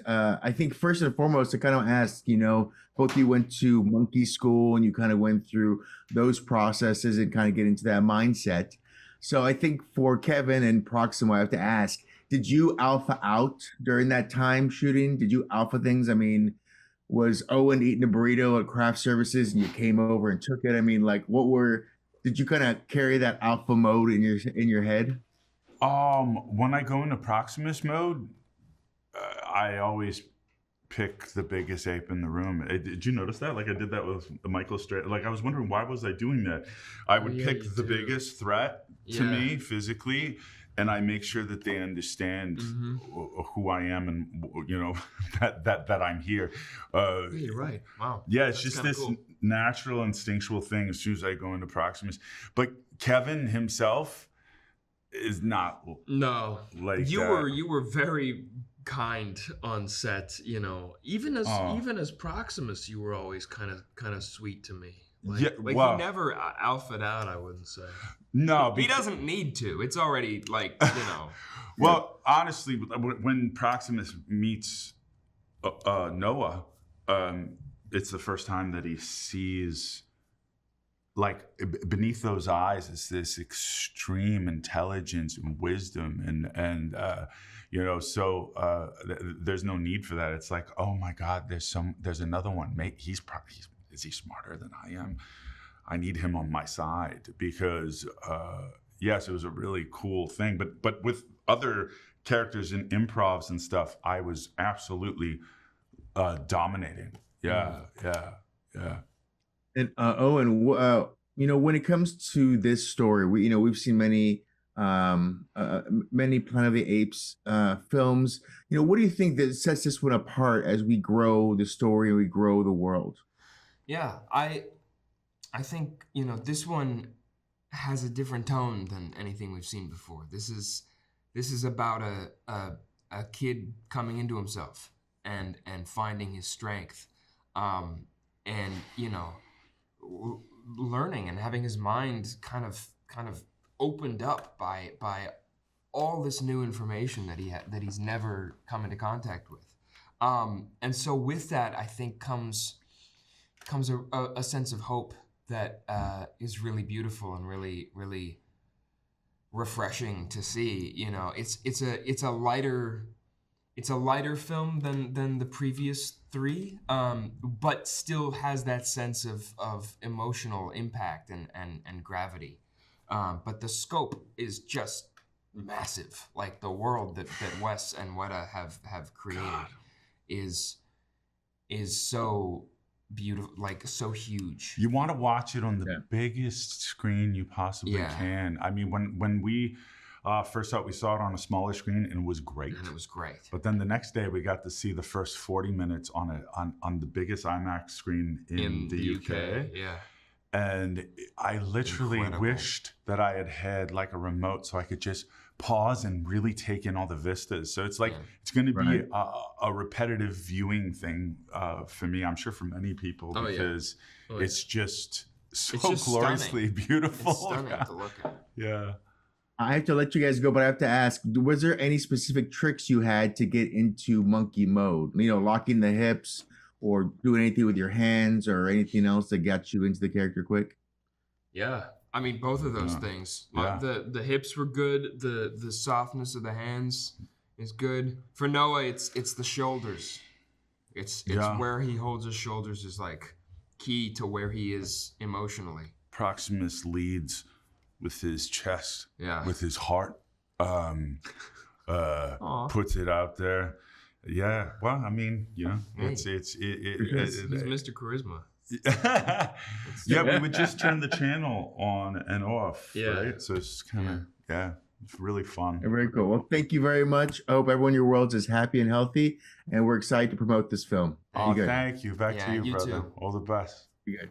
I think first and foremost, to kind of ask, both you went to monkey school and you kind of went through those processes and kind of get into that mindset. So I think for Kevin and Proximo, I have to ask, did you alpha out during that time shooting? Did you alpha things? I mean, was Owen eating a burrito at craft services and you came over and took it? I mean, like did you kind of carry that alpha mode in your head? When I go into Proximus mode, I always pick the biggest ape in the room. Did you notice that? Like I did that with Michael Straight. Like I was wondering, why was I doing that? I would pick the biggest threat to me physically, and I make sure that they understand who I am and that I'm here. You're right. Wow. Yeah, it's just this natural instinctual thing as soon as I go into Proximus. But Kevin himself is not like you were very kind on set, even as Proximus, you were always kind of sweet to me. He never alphaed out, I wouldn't say. No, he doesn't need to. It's already Well, honestly, when Proximus meets Noah, it's the first time that he sees, like, beneath those eyes is this extreme intelligence and wisdom, and there's no need for that. It's like, oh my God, there's another one. Mate, is he smarter than I am? I need him on my side because yes, it was a really cool thing. But with other characters in improvs and stuff, I was absolutely dominating. Yeah. And Owen, when it comes to this story, we've seen many Planet of the Apes films. What do you think that sets this one apart as we grow the story and we grow the world? Yeah, I think this one has a different tone than anything we've seen before. This is about a kid coming into himself and finding his strength, and learning and having his mind kind of opened up by all this new information that he's never come into contact with, and so with that, I think comes a sense of hope that is really beautiful and really, really refreshing to see. It's a lighter film than the previous three, but still has that sense of emotional impact and gravity. But the scope is just massive. Like the world that Wes and Weta have created is so beautiful, like so huge. You want to watch it on the biggest screen you possibly can. I mean, when we first we saw it on a smaller screen, and it was great. But then the next day we got to see the first 40 minutes on the biggest IMAX screen in the UK. Yeah. And I literally wished that I had like a remote so I could just pause and really take in all the vistas. So it's like it's going to be a repetitive viewing thing for me. I'm sure for many people because it's just so gloriously beautiful. It's stunning to look at. Yeah. I have to let you guys go, but I have to ask: was there any specific tricks you had to get into monkey mode? Locking the hips, or doing anything with your hands, or anything else that got you into the character quick? Yeah. I mean, both of those things. The hips were good. The softness of the hands is good. For Noah, it's the shoulders. It's where he holds his shoulders is like key to where he is emotionally. Proximus leads with his chest, with his heart. Puts it out there. Yeah. Well, I mean, he's Mr. Charisma. We would just turn the channel on and off, right? So it's kind of, it's really fun. Very cool. Well, thank you very much. I hope everyone in your world is happy and healthy, and we're excited to promote this film. Thank you. Back to you, brother. Too. All the best. You good.